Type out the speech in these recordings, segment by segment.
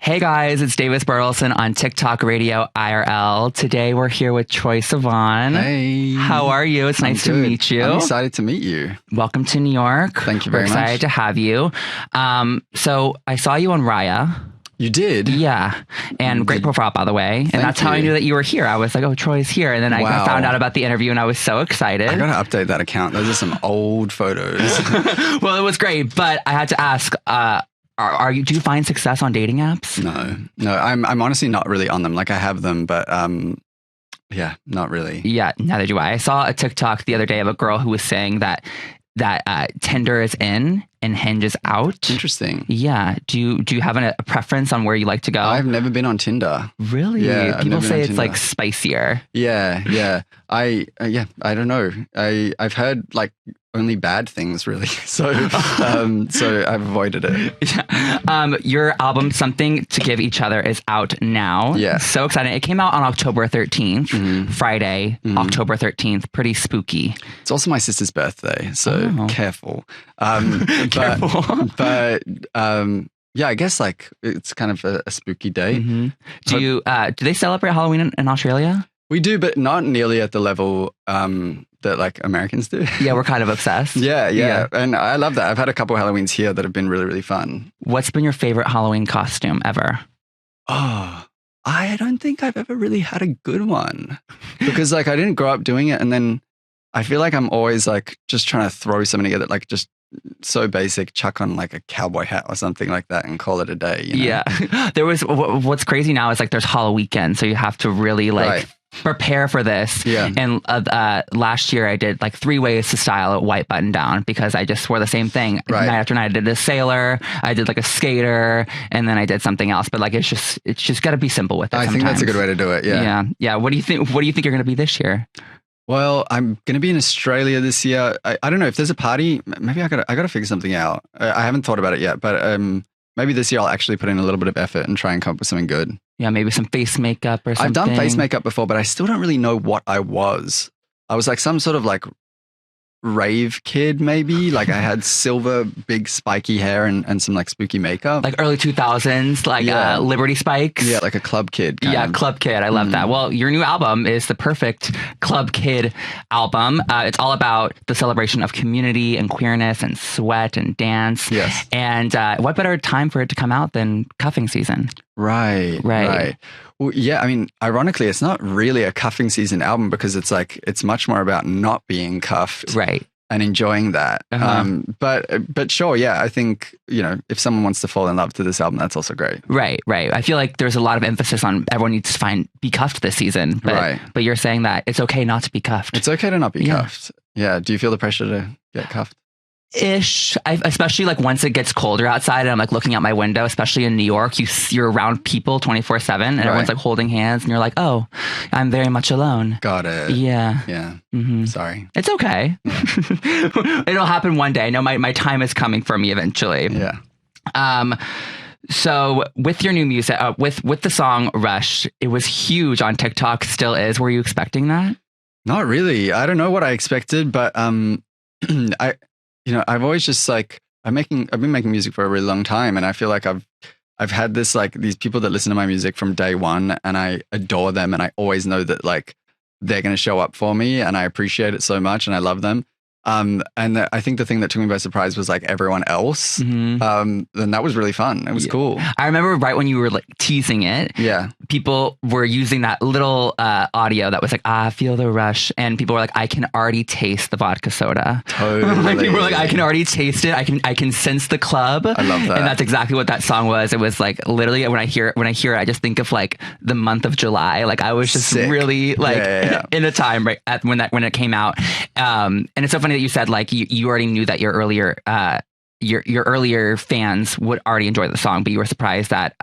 Hey guys, it's Davis Burleson on TikTok Radio IRL. Today we're here with Troye Sivan. Hey. How are you? It's nice to meet you. I'm excited to meet you. Welcome to New York. Thank you very much. We're excited to have you. So I saw you on Raya. You did? Yeah. And great profile, by the way. And that's how I knew that you were here. I was like, oh, Troy's here. And then I found out about the interview and I was so excited. I got to update that account. Those are some old photos. Well, it was great. But I had to ask, do you find success on dating apps? No, I'm honestly not really on them. Like I have them, but yeah, not really. Yeah, neither do I. I saw a TikTok the other day of a girl who was saying that Tinder is in and Hinge is out. Interesting. Yeah. Do you have a preference on where you like to go? I've never been on Tinder. Really? Yeah, people say it's like spicier. Yeah. I don't know. I've heard like only bad things really. So I've avoided it. Yeah. Your album Something to Give Each Other is out now. Yeah. So exciting. It came out on October 13th, Friday, October 13th. Pretty spooky. It's also my sister's birthday, so careful. Careful. But yeah, I guess like it's kind of a spooky day. Do they celebrate Halloween in Australia? We do, but not nearly at the level that like Americans do. Yeah, we're kind of obsessed. Yeah. And I love that. I've had a couple Halloweens here that have been really, really fun. What's been your favorite Halloween costume ever? Oh, I don't think I've ever really had a good one because like I didn't grow up doing it. And then I feel like I'm always like just trying to throw something together, like just so basic, chuck on like a cowboy hat or something like that and call it a day. You know? Yeah. There was, what's crazy now is like there's Halloween weekend. So you have to really like prepare for this. Yeah. And last year I did like 3 ways to style a white button down because I just wore the same thing night after night. I did a sailor, I did like a skater, and then I did something else. But like it's just got to be simple with it. I think that's a good way to do it. Yeah. What do you think you're going to be this year? Well, I'm going to be in Australia this year. I don't know if there's a party. Maybe I got to figure something out. I haven't thought about it yet, but maybe this year I'll actually put in a little bit of effort and try and come up with something good. Yeah, maybe some face makeup or something. I've done face makeup before, but I still don't really know what I was. I was like some sort of like rave kid, maybe. Like I had silver, big spiky hair and some like spooky makeup. Like early 2000s, like Liberty Spikes. Yeah, like a club kid. Club kid. I love that. Well, your new album is the perfect club kid album. It's all about the celebration of community and queerness and sweat and dance. Yes. And what better time for it to come out than cuffing season? Right. Well, yeah, I mean, ironically, it's not really a cuffing season album because it's much more about not being cuffed. Right. And enjoying that. But sure, yeah, I think, you know, if someone wants to fall in love to this album, that's also great. Right. I feel like there's a lot of emphasis on everyone needs to be cuffed this season. But you're saying that it's okay not to be cuffed. It's okay to not be cuffed. Yeah. Do you feel the pressure to get cuffed? Ish. Especially like once it gets colder outside and I'm like looking out my window, especially in New York, you're around people 24/7 and everyone's like holding hands and you're like, oh, I'm very much alone. Got it. Yeah. Sorry. It's okay. Yeah. It'll happen one day. I know my time is coming for me eventually. Yeah. So with your new music, with the song Rush, it was huge on TikTok, still is. Were you expecting that? Not really. I don't know what I expected, but I've always just like I've been making music for a really long time, and I feel like I've had this like these people that listen to my music from day one, and I adore them, and I always know that like they're going to show up for me, and I appreciate it so much, and I love them. And I think the thing that took me by surprise was like everyone else. And that was really fun. It was cool. I remember right when you were like teasing it. Yeah. People were using that little audio that was like, I feel the rush. And people were like, I can already taste the vodka soda. Totally. People were like, I can already taste it. I can sense the club. I love that. And that's exactly what that song was. It was like literally when I hear it, I just think of like the month of July. Like I was just really like in the time right at when it came out. And it's so funny that you said like you already knew that your earlier fans would already enjoy the song, but you were surprised that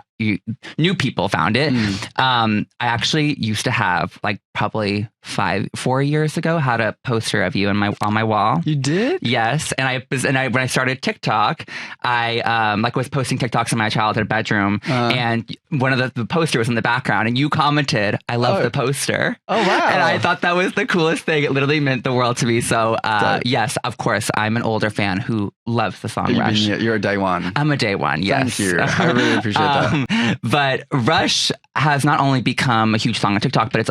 new people found it. I actually used to have like probably 4 years ago, had a poster of you on my wall. You did? Yes. And when I started TikTok, I was posting TikToks in my childhood bedroom, and one of the poster was in the background, and you commented, "I love the poster." Oh wow! And I thought that was the coolest thing. It literally meant the world to me. So yes, of course, I'm an older fan who loves the song Rush. You're a day one. I'm a day one. Yes. Thank you. I really appreciate that. But Rush has not only become a huge song on TikTok, but it's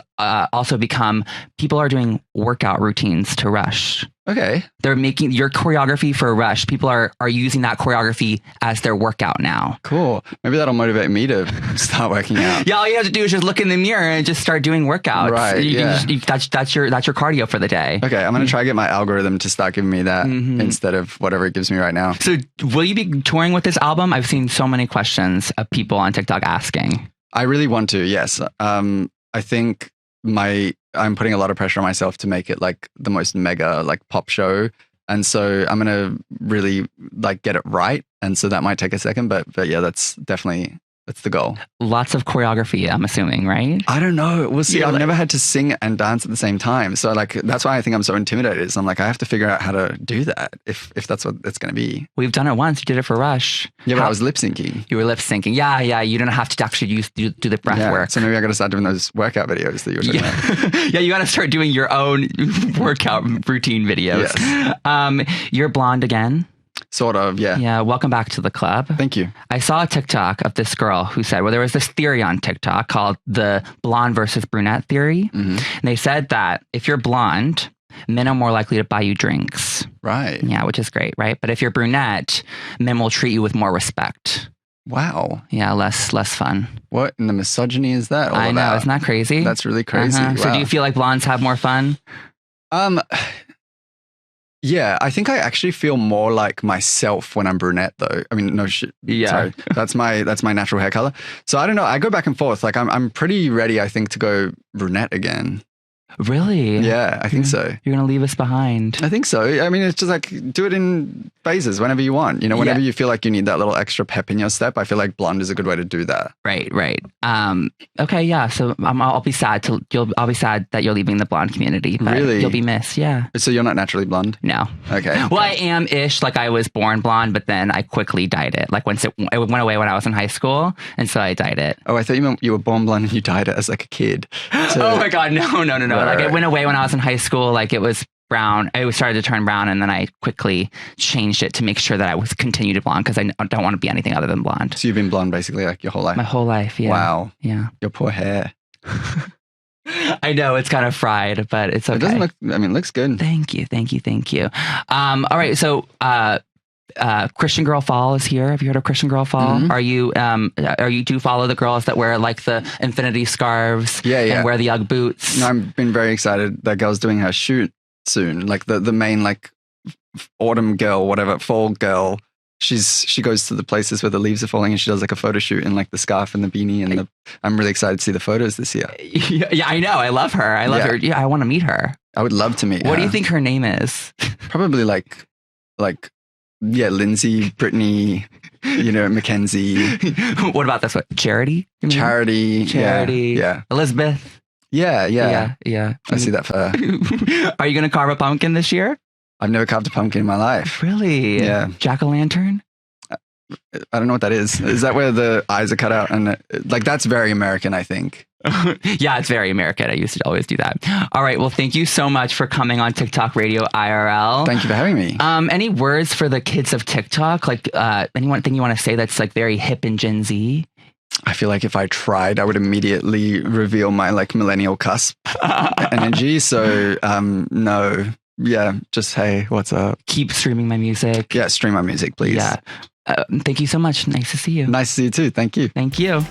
also become, people are doing workout routines to Rush. Okay. They're making your choreography for Rush. People are using that choreography as their workout now. Cool. Maybe that'll motivate me to start working out. Yeah, all you have to do is just look in the mirror and just start doing workouts. Right. That's your cardio for the day. Okay, I'm going to try to get my algorithm to start giving me that instead of whatever it gives me right now. So will you be touring with this album? I've seen so many questions of people on TikTok asking. I really want to, yes. I think I'm putting a lot of pressure on myself to make it like the most mega like pop show. And so I'm going to really like get it right. And so that might take a second, but yeah, that's the goal. Lots of choreography, I'm assuming, right? I don't know. We'll see. I've never had to sing and dance at the same time. So like, that's why I think I'm so intimidated. Is I'm like, I have to figure out how to do that if that's what it's going to be. We've done it once. You did it for Rush. Yeah, but I was lip syncing. You were lip syncing. Yeah. You don't have to actually do the breath work. So maybe I got to start doing those workout videos that you were talking about. Yeah, you got to start doing your own workout routine videos. Yes. You're blonde again. Sort of, yeah. Yeah, welcome back to the club. Thank you. I saw a TikTok of this girl who said, there was this theory on TikTok called the blonde versus brunette theory. And they said that if you're blonde, men are more likely to buy you drinks. Right. Yeah, which is great, right? But if you're brunette, men will treat you with more respect. Wow. Yeah, less fun. What in the misogyny is that all I know, about? isn't that crazy? That's really crazy. Wow. So do you feel like blondes have more fun? Yeah, I think I actually feel more like myself when I'm brunette, though. I mean, no shit. Yeah, sorry. That's my natural hair color. So I don't know. I go back and forth. Like I'm pretty ready, I think, to go brunette again. Really? Yeah, I think so. You're going to leave us behind. I think so. I mean, it's just like do it in phases whenever you want. You know, whenever you feel like you need that little extra pep in your step, I feel like blonde is a good way to do that. Right. Okay, yeah. So I'll be sad that you're leaving the blonde community. But really? You'll be missed. Yeah. So you're not naturally blonde? No. Okay. Well, I am ish. Like I was born blonde, but then I quickly dyed it. Like once it went away when I was in high school, and so I dyed it. Oh, I thought you meant you were born blonde and you dyed it as like a kid. So, oh my God, no. Right, Like it went away when I was in high school. Like it was brown. It started to turn brown, and then I quickly changed it to make sure that I was continued blonde because I don't want to be anything other than blonde. So you've been blonde basically like your whole life? My whole life, yeah. Wow. Yeah. Your poor hair. I know it's kind of fried, but it's okay. It doesn't look, I mean, it looks good. Thank you. All right. So, Christian Girl Fall is here. Have you heard of Christian Girl Fall? Are you do you follow the girls that wear like the infinity scarves and wear the Ugg boots? No, I've been very excited. That girl's doing her shoot soon. Like the main like autumn girl, whatever, fall girl. She goes to the places where the leaves are falling and she does like a photo shoot in like the scarf and the beanie and I'm really excited to see the photos this year. Yeah, I know. I love her. I love her. Yeah, I want to meet her. I would love to meet her. What do you think her name is? Probably like Lindsay, Brittany, Mackenzie. What about this one? Charity? Charity. Yeah. Elizabeth. Yeah. I see that for her. Are you going to carve a pumpkin this year? I've never carved a pumpkin in my life. Really? Yeah. Jack-o'-lantern? I don't know what that is. Is that where the eyes are cut out? And like, that's very American, I think. Yeah, it's very American. I used to always do that. All right. Well, thank you so much for coming on TikTok Radio IRL. Thank you for having me. Any words for the kids of TikTok? Like anything you want to say that's like very hip and Gen Z? I feel like if I tried, I would immediately reveal my like millennial cusp energy. So no. Yeah, just hey, what's up? Keep streaming my music. Yeah, stream my music, please. Yeah. Thank you so much. Nice to see you. Nice to see you too. Thank you. Thank you.